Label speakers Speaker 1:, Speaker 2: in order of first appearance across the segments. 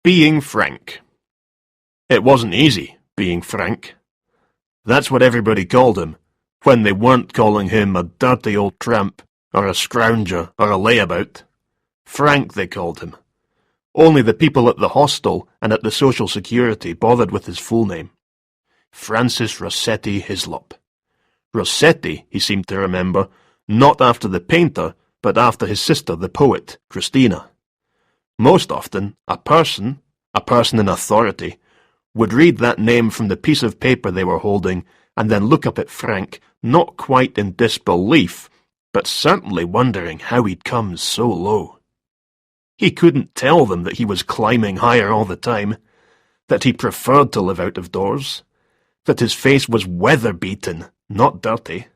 Speaker 1: Being frank. It wasn't easy, being frank. That's what everybody called him, when they weren't calling him a dirty old tramp, or a scrounger, or a layabout. Frank, they called him. Only the people at the hostel and at the Social Security bothered with his full name. Francis Rossetti Hislop. Rossetti, he seemed to remember, not after the painter, but after his sister, the poet, Christina. Most often, a person in authority, would read that name from the piece of paper they were holding and then look up at Frank, not quite in disbelief, but certainly wondering how he'd come so low. He couldn't tell them that he was climbing higher all the time, that he preferred to live out of doors, that his face was weather-beaten, not dirty,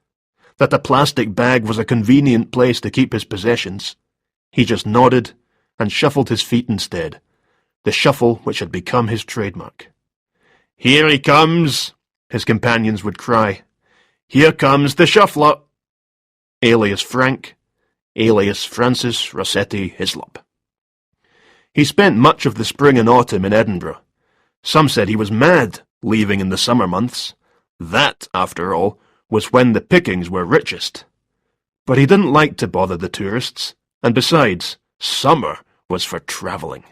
Speaker 1: that a plastic bag was a convenient place to keep his possessions. He just nodded and shuffled his feet instead, the shuffle which had become his trademark. "Here he comes," his companions would cry. "Here comes the shuffler." Alias Frank, alias Francis Rossetti Hislop. He spent much of the spring and autumn in Edinburgh. Some said he was mad, leaving in the summer months. That, after all, was when the pickings were richest. But he didn't like to bother the tourists, and besides, summer was for travelling.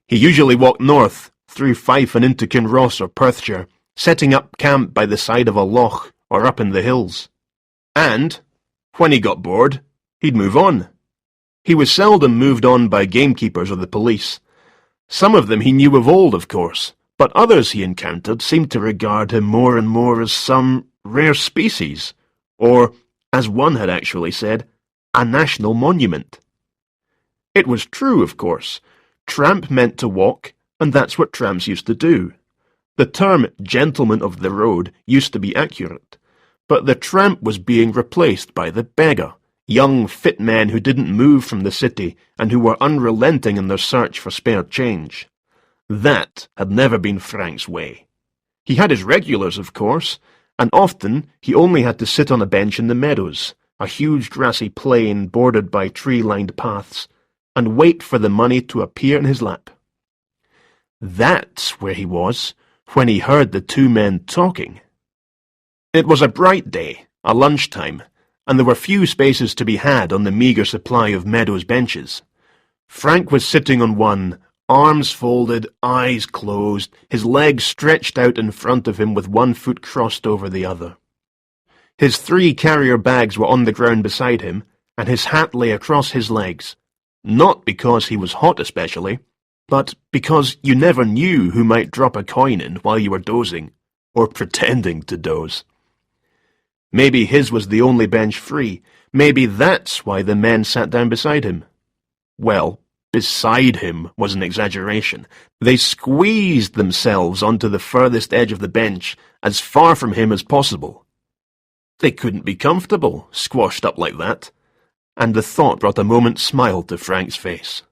Speaker 1: He usually walked north, through Fife and into Kinross or Perthshire, setting up camp by the side of a loch or up in the hills. And, when he got bored, he'd move on. He was seldom moved on by gamekeepers or the police. Some of them he knew of old, of course, but others he encountered seemed to regard him more and more as some rare species, or, as one had actually said, a national monument. It was true, of course. Tramp meant to walk, and that's what tramps used to do. The term gentleman of the road used to be accurate, but the tramp was being replaced by the beggar, young fit men who didn't move from the city and who were unrelenting in their search for spare change. That had never been Frank's way. He had his regulars, of course, and often he only had to sit on a bench in the meadows, a huge grassy plain bordered by tree-lined paths, and wait for the money to appear in his lap. That's where he was when he heard the two men talking. It was a bright day, a lunchtime, and there were few spaces to be had on the meagre supply of meadows benches. Frank was sitting on one, arms folded, eyes closed, his legs stretched out in front of him with one foot crossed over the other. His 3 carrier bags were on the ground beside him, and his hat lay across his legs, not because he was hot especially, but because you never knew who might drop a coin in while you were dozing, or pretending to doze. Maybe his was the only bench free. Maybe that's why the men sat down beside him. Well, beside him was an exaggeration. They squeezed themselves onto the furthest edge of the bench, as far from him as possible. They couldn't be comfortable, squashed up like that, and the thought brought a moment's smile to Frank's face.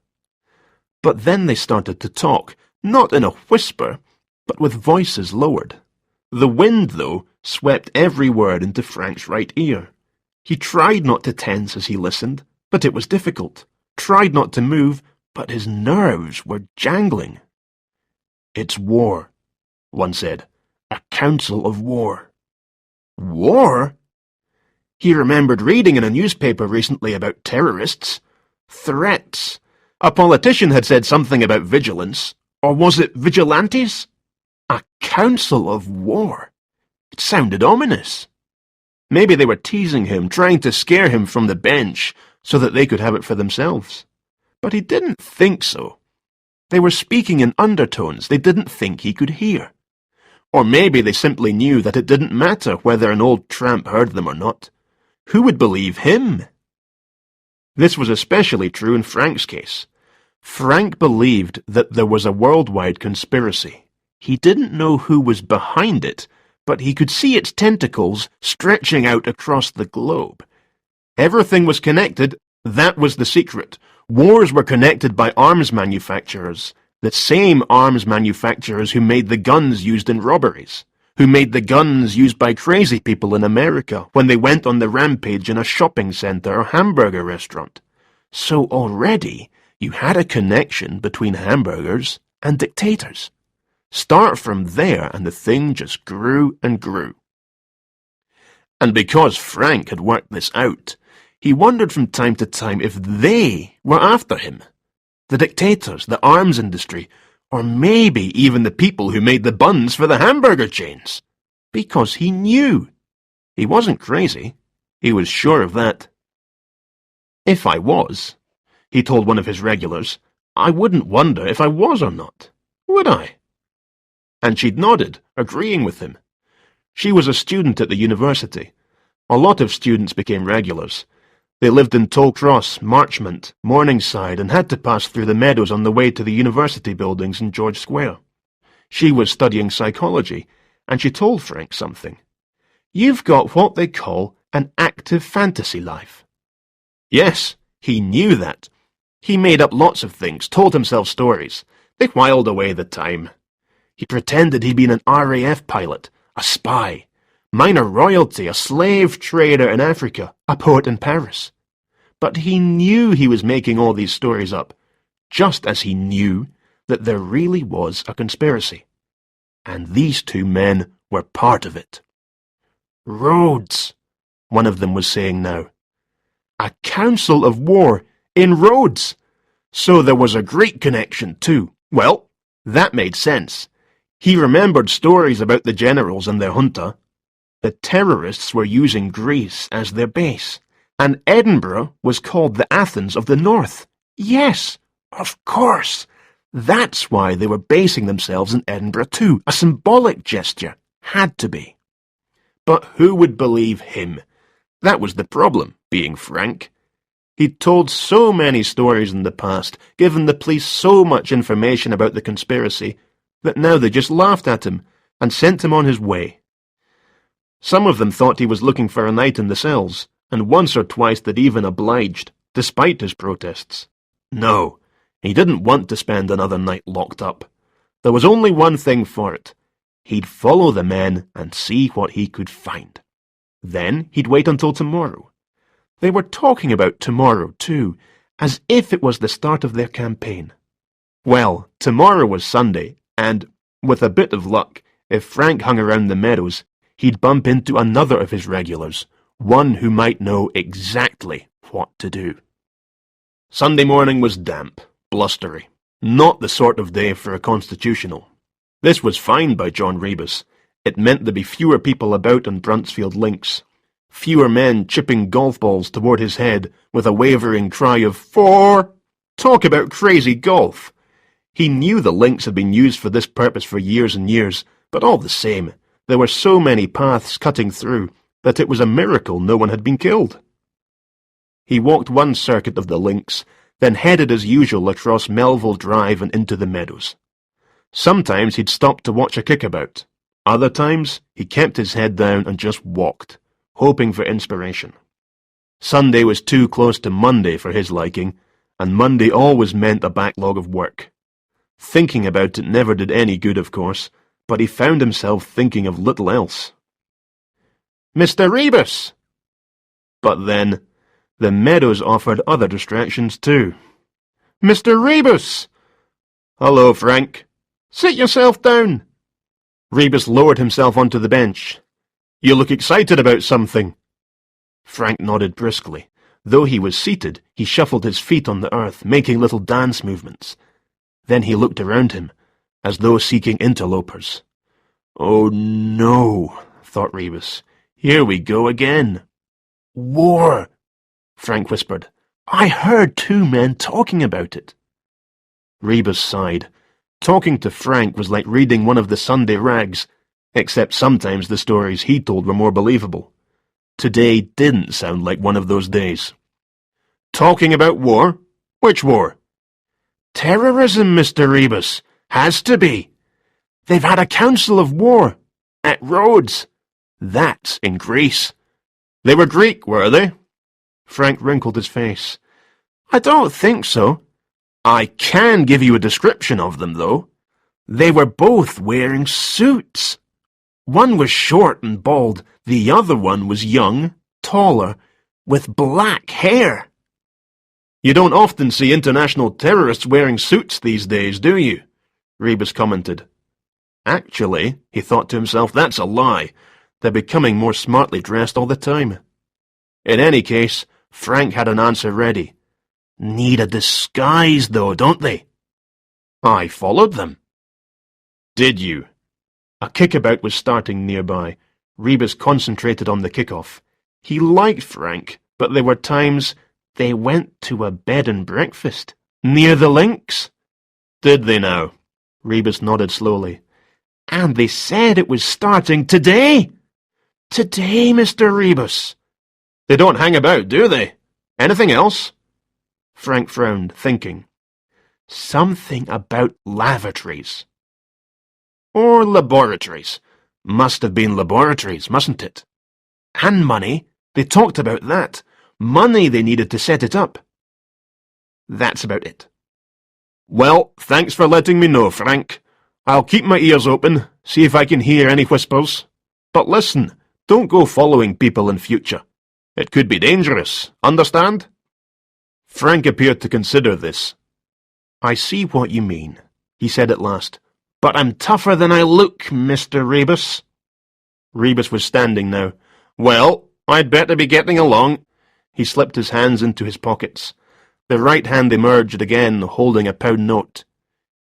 Speaker 1: But then they started to talk, not in a whisper, but with voices lowered. The wind, though, swept every word into Frank's right ear. He tried not to tense as he listened, but it was difficult. Tried not to move, but his nerves were jangling. "It's war," one said. "A council of war." War? He remembered reading in a newspaper recently about terrorists. Threats. A politician had said something about vigilance. Or was it vigilantes? A council of war. It sounded ominous. Maybe they were teasing him, trying to scare him from the bench so that they could have it for themselves. But he didn't think so. They were speaking in undertones they didn't think he could hear. Or maybe they simply knew that it didn't matter whether an old tramp heard them or not. Who would believe him? This was especially true in Frank's case. Frank believed that there was a worldwide conspiracy. He didn't know who was behind it, but he could see its tentacles stretching out across the globe. Everything was connected. That was the secret. Wars were connected by arms manufacturers, the same arms manufacturers who made the guns used in robberies, who made the guns used by crazy people in America when they went on the rampage in a shopping centre or hamburger restaurant. So already you had a connection between hamburgers and dictators. Start from there and the thing just grew and grew. And because Frank had worked this out, he wondered from time to time if they were after him. The dictators, the arms industry, or maybe even the people who made the buns for the hamburger chains. Because he knew. He wasn't crazy. He was sure of that. If I was, he told one of his regulars, I wouldn't wonder if I was or not, would I? And she'd nodded, agreeing with him. She was a student at the university. A lot of students became regulars. They lived in Tollcross, Marchmont, Morningside, and had to pass through the meadows on the way to the university buildings in George Square. She was studying psychology, and she told Frank something. You've got what they call an active fantasy life. Yes, he knew that. He made up lots of things, told himself stories. They whiled away the time. He pretended he'd been an RAF pilot, a spy, minor royalty, a slave trader in Africa, a poet in Paris. But he knew he was making all these stories up, just as he knew that there really was a conspiracy. And these two men were part of it. Rhodes, one of them was saying now. A council of war in Rhodes. So there was a Greek connection too. Well, that made sense. He remembered stories about the generals and their junta. The terrorists were using Greece as their base, and Edinburgh was called the Athens of the North. Yes, of course. That's why they were basing themselves in Edinburgh too. A symbolic gesture. Had to be. But who would believe him? That was the problem, being frank. He'd told so many stories in the past, given the police so much information about the conspiracy, that now they just laughed at him and sent him on his way. Some of them thought he was looking for a night in the cells, and once or twice they'd even obliged, despite his protests. No, he didn't want to spend another night locked up. There was only one thing for it. He'd follow the men and see what he could find. Then he'd wait until tomorrow. They were talking about tomorrow, too, as if it was the start of their campaign. Well, tomorrow was Sunday, and, with a bit of luck, if Frank hung around the meadows, he'd bump into another of his regulars, one who might know exactly what to do. Sunday morning was damp, blustery, not the sort of day for a constitutional. This was fine by John Rebus. It meant there'd be fewer people about on Bruntsfield links, fewer men chipping golf balls toward his head with a wavering cry of "4!" Talk about crazy golf! He knew the links had been used for this purpose for years and years, but all the same, there were so many paths cutting through that it was a miracle no one had been killed. He walked one circuit of the links, then headed as usual across Melville Drive and into the meadows. Sometimes he'd stop to watch a kickabout. Other times he kept his head down and just walked, hoping for inspiration. Sunday was too close to Monday for his liking, and Monday always meant a backlog of work. Thinking about it never did any good, of course, but he found himself thinking of little else. "Mr. Rebus!" But then, the meadows offered other distractions too. "Mr. Rebus!" "Hello, Frank." "Sit yourself down." Rebus lowered himself onto the bench. "You look excited about something." Frank nodded briskly. Though he was seated, he shuffled his feet on the earth, making little dance movements. Then he looked around him, as though seeking interlopers. "Oh no," thought Rebus. "Here we go again." "War," Frank whispered. "I heard two men talking about it." Rebus sighed. Talking to Frank was like reading one of the Sunday rags, except sometimes the stories he told were more believable. Today didn't sound like one of those days. "Talking about war? Which war?" "Terrorism, Mr. Rebus. Has to be. They've had a council of war. At Rhodes. That's in Greece." "They were Greek, were they?" Frank wrinkled his face. "I don't think so. I can give you a description of them, though. They were both wearing suits." One was short and bald, the other one was young, taller, with black hair. You don't often see international terrorists wearing suits these days, do you? Rebus commented. Actually, he thought to himself, that's a lie. They're becoming more smartly dressed all the time. In any case, Frank had an answer ready. Need a disguise, though, don't they? I followed them. Did you? A kickabout was starting nearby. Rebus concentrated on the kickoff. He liked Frank, but there were times they went to a bed and breakfast near the links. Did they now? Rebus nodded slowly. And they said it was starting today. Today, Mr. Rebus. They don't hang about, do they? Anything else? Frank frowned, thinking. Something about lavatories. Or laboratories. Must have been laboratories, mustn't it? And money. They talked about that. Money they needed to set it up. That's about it. Well, thanks for letting me know, Frank. I'll keep my ears open, see if I can hear any whispers. But listen, don't go following people in future. It could be dangerous, understand? Frank appeared to consider this. I see what you mean, he said at last. But I'm tougher than I look, Mr. Rebus. Rebus was standing now. Well, I'd better be getting along. He slipped his hands into his pockets. The right hand emerged again, holding a £1 note.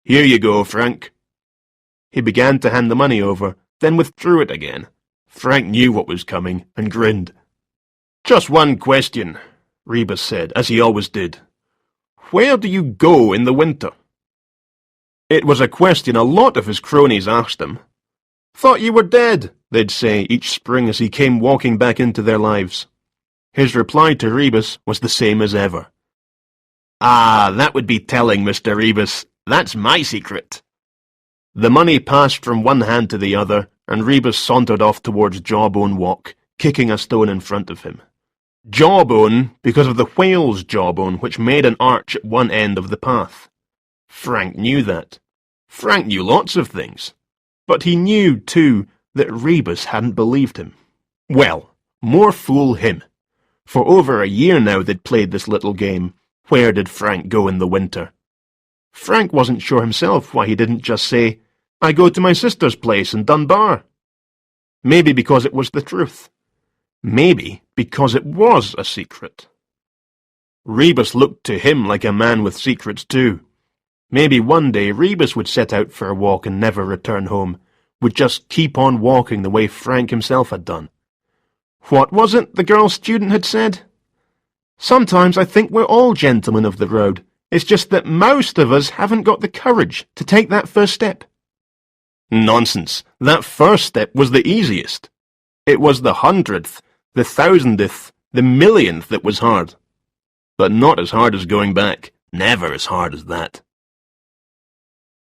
Speaker 1: Here you go, Frank. He began to hand the money over, then withdrew it again. Frank knew what was coming, and grinned. Just one question, Rebus said, as he always did. Where do you go in the winter? It was a question a lot of his cronies asked him. Thought you were dead, they'd say each spring as he came walking back into their lives. His reply to Rebus was the same as ever. Ah, that would be telling, Mr. Rebus. That's my secret. The money passed from one hand to the other, and Rebus sauntered off towards Jawbone Walk, kicking a stone in front of him. Jawbone, because of the whale's jawbone which made an arch at one end of the path. Frank knew that. Frank knew lots of things. But he knew, too, that Rebus hadn't believed him. Well, more fool him. For over a year now they'd played this little game. Where did Frank go in the winter? Frank wasn't sure himself why he didn't just say, I go to my sister's place in Dunbar. Maybe because it was the truth. Maybe because it was a secret. Rebus looked to him like a man with secrets too. Maybe one day Rebus would set out for a walk and never return home, would just keep on walking the way Frank himself had done. What was it the girl student had said? Sometimes I think we're all gentlemen of the road. It's just that most of us haven't got the courage to take that first step. Nonsense. That first step was the easiest. It was the 100th, the 1000th, the millionth that was hard. But not as hard as going back. Never as hard as that.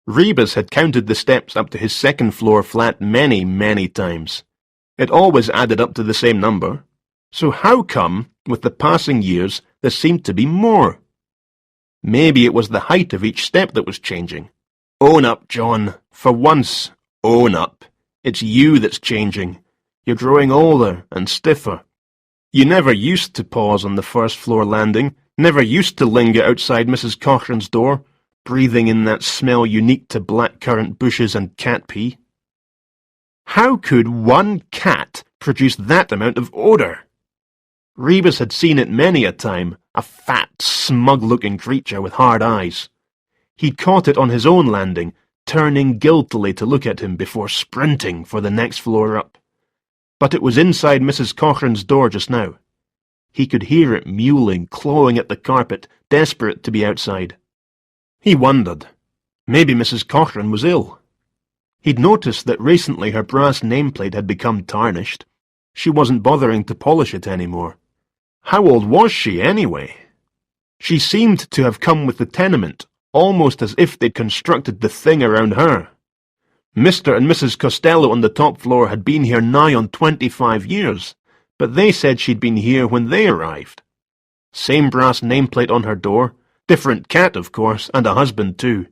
Speaker 1: Rebus had counted the steps up to his second-floor flat many, many times. It always added up to the same number. So how come, with the passing years, there seemed to be more? Maybe it was the height of each step that was changing. Own up, John. For once, own up. It's you that's changing. You're growing older and stiffer. You never used to pause on the first-floor landing, never used to linger outside Mrs. Cochrane's door, breathing in that smell unique to blackcurrant bushes and cat pee. How could one cat produce that amount of odour? Rebus had seen it many a time, a fat, smug-looking creature with hard eyes. He'd caught it on his own landing, turning guiltily to look at him before sprinting for the next floor up. But it was inside Mrs. Cochrane's door just now. He could hear it mewling, clawing at the carpet, desperate to be outside. He wondered. Maybe Mrs. Cochrane was ill. He'd noticed that recently her brass nameplate had become tarnished. She wasn't bothering to polish it anymore. How old was she, anyway? She seemed to have come with the tenement, almost as if they'd constructed the thing around her. Mr. and Mrs. Costello on the top floor had been here nigh on 25 years, but they said she'd been here when they arrived. Same brass nameplate on her door, different cat, of course, and a husband, too.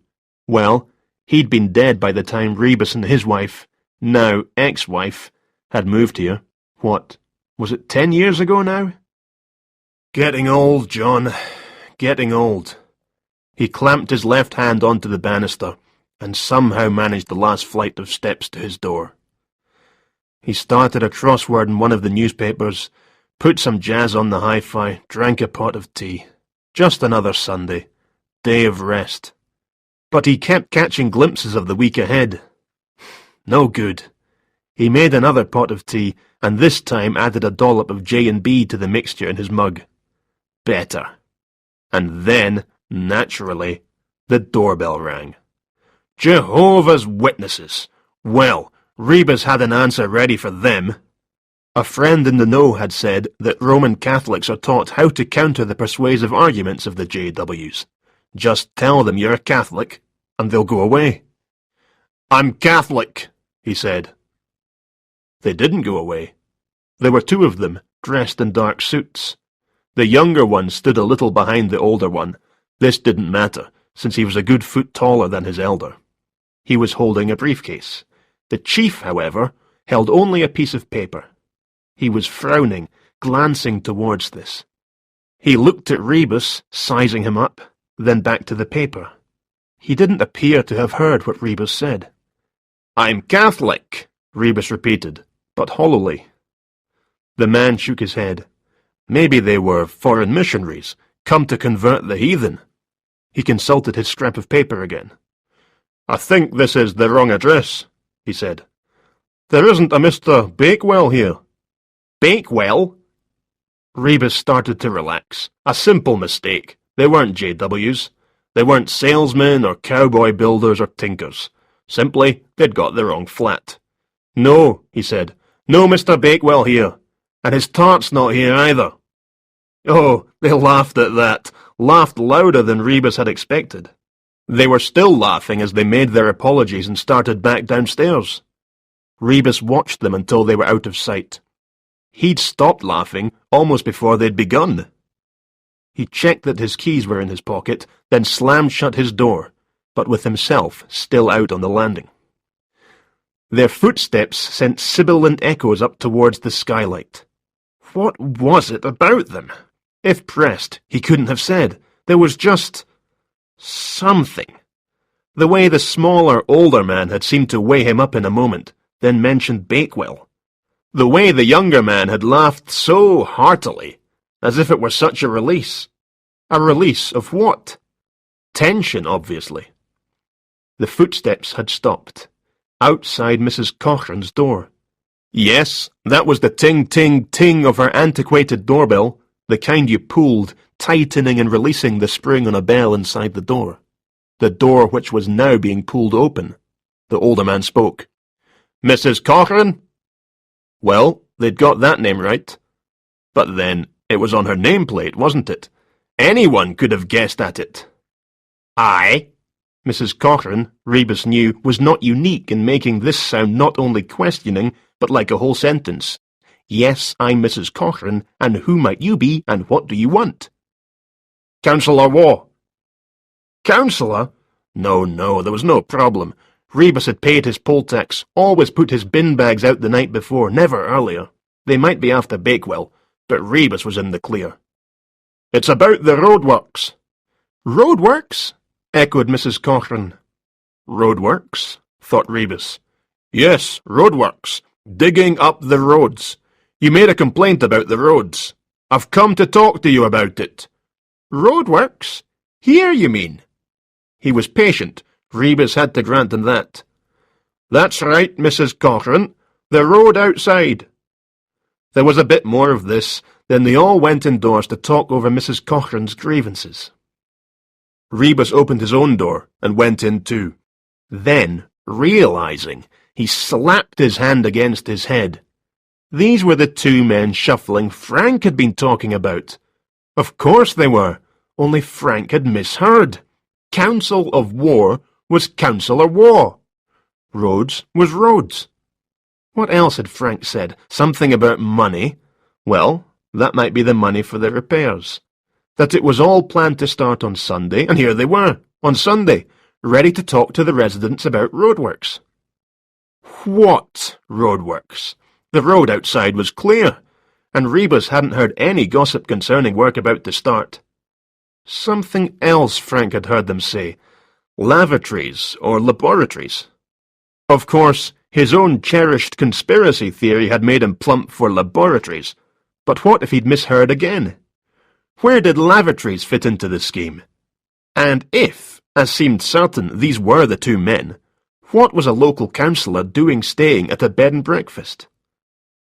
Speaker 1: Well, he'd been dead by the time Rebus and his wife, now ex-wife, had moved here. What, was it 10 years ago now? Getting old, John. Getting old. He clamped his left hand onto the banister and somehow managed the last flight of steps to his door. He started a crossword in one of the newspapers, put some jazz on the hi-fi, drank a pot of tea. Just another Sunday. Day of rest. But he kept catching glimpses of the week ahead. No good. He made another pot of tea, and this time added a dollop of J&B to the mixture in his mug. Better. And then, naturally, the doorbell rang. Jehovah's Witnesses! Well, Rebus had an answer ready for them. A friend in the know had said that Roman Catholics are taught how to counter the persuasive arguments of the JWs. Just tell them you're a Catholic, and they'll go away. I'm Catholic, he said. They didn't go away. There were two of them, dressed in dark suits. The younger one stood a little behind the older one. This didn't matter, since he was a good foot taller than his elder. He was holding a briefcase. The chief, however, held only a piece of paper. He was frowning, glancing towards this. He looked at Rebus, sizing him up, then back to the paper. He didn't appear to have heard what Rebus said. I'm Catholic, Rebus repeated, but hollowly. The man shook his head. Maybe they were foreign missionaries, come to convert the heathen. He consulted his scrap of paper again. I think this is the wrong address, he said. There isn't a Mr. Bakewell here. Bakewell? Rebus started to relax. A simple mistake. They weren't JWs. They weren't salesmen or cowboy builders or tinkers. Simply, they'd got the wrong flat. No, he said. No Mr. Bakewell here. And his tart's not here either. Oh, they laughed at that. Laughed louder than Rebus had expected. They were still laughing as they made their apologies and started back downstairs. Rebus watched them until they were out of sight. He'd stopped laughing almost before they'd begun. He checked that his keys were in his pocket, then slammed shut his door, but with himself still out on the landing. Their footsteps sent sibilant echoes up towards the skylight. What was it about them? If pressed, he couldn't have said. There was just something. The way the smaller, older man had seemed to weigh him up in a moment, then mentioned Bakewell. The way the younger man had laughed so heartily, as if it were such a release. A release of what? Tension, obviously. The footsteps had stopped, outside Mrs. Cochrane's door. Yes, that was the ting-ting-ting of her antiquated doorbell, the kind you pulled, tightening and releasing the spring on a bell inside the door which was now being pulled open. The older man spoke. Mrs. Cochrane? Well, they'd got that name right. But then, it was on her nameplate, wasn't it? Anyone could have guessed at it. Aye. Mrs. Cochrane, Rebus knew, was not unique in making this sound not only questioning, but like a whole sentence. Yes, I'm Mrs. Cochrane, and who might you be, and what do you want? Councillor Waugh. Councillor? No, there was no problem. Rebus had paid his poll tax, always put his bin bags out the night before, never earlier. They might be after Bakewell, but Rebus was in the clear. It's about the roadworks. Roadworks? Echoed Mrs. Cochrane. Roadworks? Thought Rebus. Yes, roadworks. Digging up the roads. You made a complaint about the roads. I've come to talk to you about it. Roadworks? Here, you mean? He was patient. Rebus had to grant him that. That's right, Mrs. Cochrane. The road outside. There was a bit more of this, then they all went indoors to talk over Mrs. Cochrane's grievances. Rebus opened his own door and went in too. Then, realizing, he slapped his hand against his head. These were the two men shuffling Frank had been talking about. Of course they were, only Frank had misheard. Council of War was Councillor Waugh. Roads was roads. What else had Frank said? Something about money. Well, that might be the money for the repairs. That it was all planned to start on Sunday, and here they were, on Sunday, ready to talk to the residents about roadworks. What roadworks? The road outside was clear, and Rebus hadn't heard any gossip concerning work about to start. Something else Frank had heard them say. Lavatories or laboratories. Of course, his own cherished conspiracy theory had made him plump for laboratories. But what if he'd misheard again? Where did lavatories fit into the scheme? And if, as seemed certain, these were the two men, what was a local councillor doing staying at a bed and breakfast?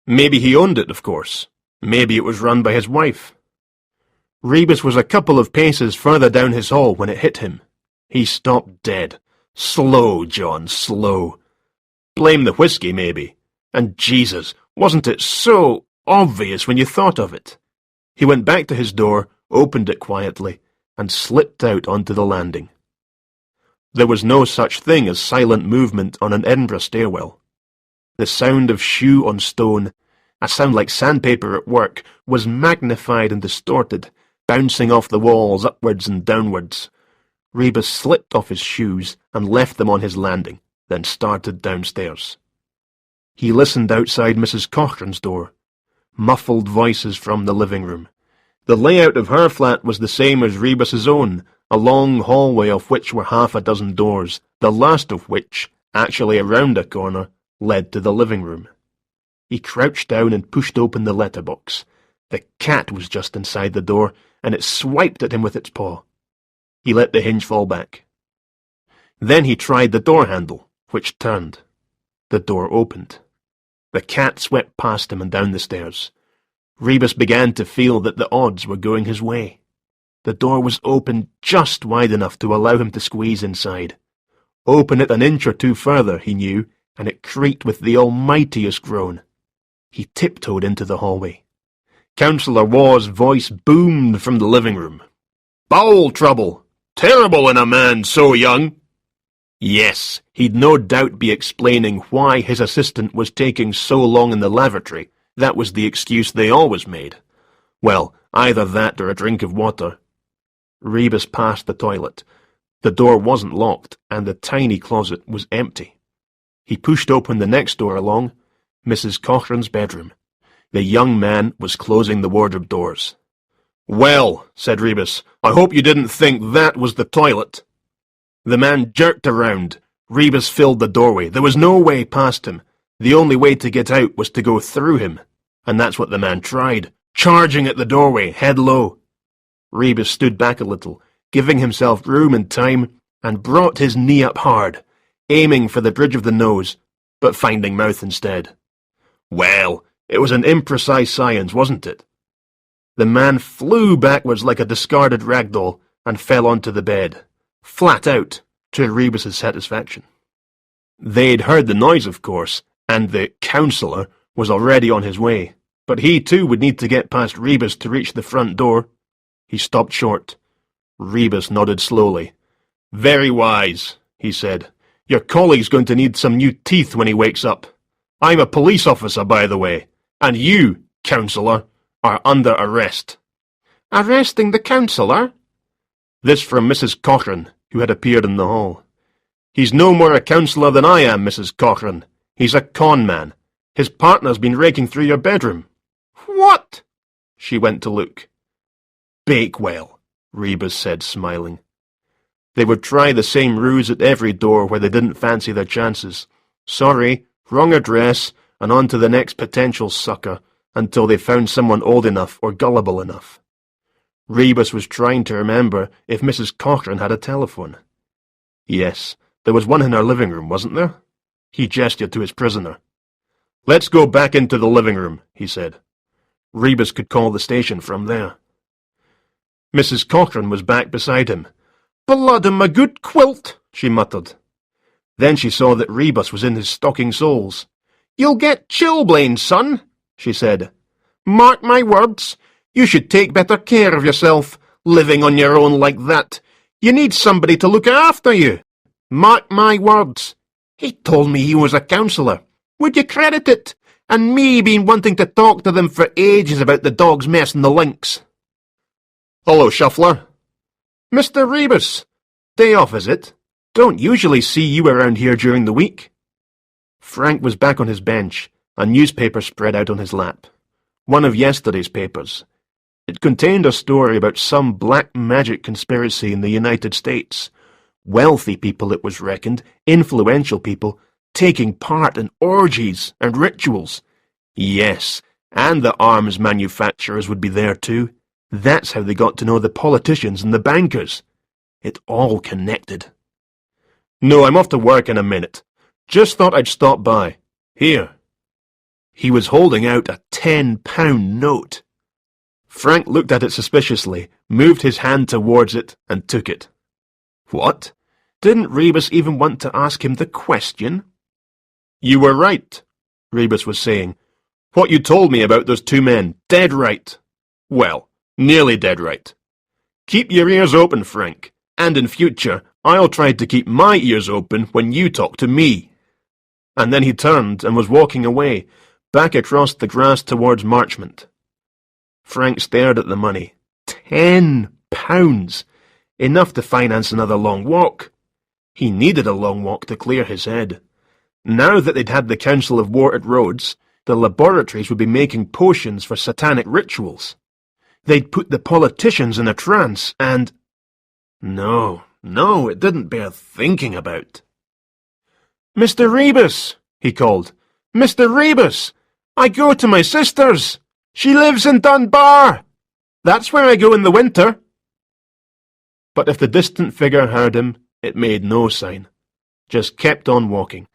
Speaker 1: Maybe he owned it, of course. Maybe it was run by his wife. Rebus was a couple of paces further down his hall when it hit him. He stopped dead. Slow, John, slow. Blame the whiskey, maybe. And Jesus, wasn't it so obvious when you thought of it? He went back to his door, opened it quietly, and slipped out onto the landing. There was no such thing as silent movement on an Edinburgh stairwell. The sound of shoe on stone, a sound like sandpaper at work, was magnified and distorted, bouncing off the walls upwards and downwards. Rebus slipped off his shoes and left them on his landing, then started downstairs. He listened outside Mrs. Cochrane's door. Muffled voices from the living room. The layout of her flat was the same as Rebus's own, a long hallway of which were half a dozen doors, the last of which, actually around a corner, led to the living room. He crouched down and pushed open the letterbox. The cat was just inside the door, and it swiped at him with its paw. He let the hinge fall back. Then he tried the door handle, which turned. The door opened. The cat swept past him and down the stairs. Rebus began to feel that the odds were going his way. The door was open just wide enough to allow him to squeeze inside. Open it an inch or two further, he knew, and it creaked with the almightiest groan. He tiptoed into the hallway. Councillor Waugh's voice boomed from the living room. "Bowel trouble! Terrible in a man so young!" Yes, he'd no doubt be explaining why his assistant was taking so long in the lavatory. That was the excuse they always made. Well, either that or a drink of water. Rebus passed the toilet. The door wasn't locked, and the tiny closet was empty. He pushed open the next door along, Mrs. Cochrane's bedroom. The young man was closing the wardrobe doors. "Well," said Rebus, "I hope you didn't think that was the toilet." The man jerked around. Rebus filled the doorway. There was no way past him. The only way to get out was to go through him. And that's what the man tried, charging at the doorway, head low. Rebus stood back a little, giving himself room and time, and brought his knee up hard, aiming for the bridge of the nose, but finding mouth instead. Well, it was an imprecise science, wasn't it? The man flew backwards like a discarded rag doll and fell onto the bed, flat out, to Rebus's satisfaction. They'd heard the noise, of course, and the councillor was already on his way, but he too would need to get past Rebus to reach the front door. He stopped short. Rebus nodded slowly. "Very wise," he said. "Your colleague's going to need some new teeth when he wakes up. I'm a police officer, by the way, and you, councillor, are under arrest." "Arresting the councillor?" This from Mrs. Cochrane, who had appeared in the hall. "He's no more a councillor than I am, Mrs. Cochrane. He's a con man. His partner's been raking through your bedroom." "What?" She went to look. "Bakewell," Rebus said, smiling. They would try the same ruse at every door where they didn't fancy their chances. Sorry, wrong address, and on to the next potential sucker, until they found someone old enough or gullible enough. Rebus was trying to remember if Mrs. Cochrane had a telephone. Yes, there was one in her living room, wasn't there? He gestured to his prisoner. "Let's go back into the living room," he said. Rebus could call the station from there. Mrs. Cochrane was back beside him. "Blood and my good quilt," she muttered. Then she saw that Rebus was in his stocking soles. "You'll get chilblains, son," she said. "Mark my words, you should take better care of yourself, living on your own like that. You need somebody to look after you. Mark my words. He told me he was a councillor. Would you credit it? And me been wanting to talk to them for ages about the dog's mess and the links." "Hello, Shuffler." "Mr. Rebus. Day off, is it? Don't usually see you around here during the week." Frank was back on his bench, a newspaper spread out on his lap. One of yesterday's papers. It contained a story about some black magic conspiracy in the United States. Wealthy people, it was reckoned, influential people, taking part in orgies and rituals. Yes, and the arms manufacturers would be there too. That's how they got to know the politicians and the bankers. It all connected. No, I'm off to work in a minute. Just thought I'd stop by. Here. He was holding out a £10 note. Frank looked at it suspiciously, moved his hand towards it, and took it. What? Didn't Rebus even want to ask him the question? You were right, Rebus was saying. What you told me about those two men, dead right. Well, nearly dead right. Keep your ears open, Frank, and in future I'll try to keep my ears open when you talk to me. And then he turned and was walking away, back across the grass towards Marchmont. Frank stared at the money. £10! Enough to finance another long walk. He needed a long walk to clear his head. Now that they'd had the Council of War at Rhodes, the laboratories would be making potions for satanic rituals. They'd put the politicians in a trance, and... No, it didn't bear thinking about. Mr. Rebus, he called. Mr. Rebus! I go to my sister's. She lives in Dunbar. That's where I go in the winter. But if the distant figure heard him, it made no sign. Just kept on walking.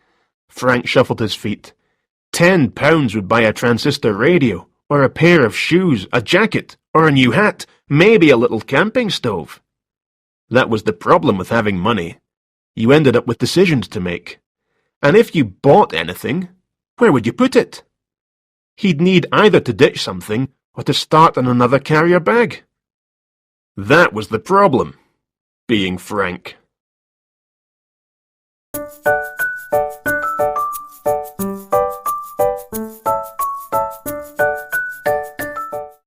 Speaker 1: Frank shuffled his feet. £10 would buy a transistor radio, or a pair of shoes, a jacket, or a new hat, maybe a little camping stove. That was the problem with having money. You ended up with decisions to make. And if you bought anything, where would you put it? He'd need either to ditch something or to start on another carrier bag. That was the problem, being Frank.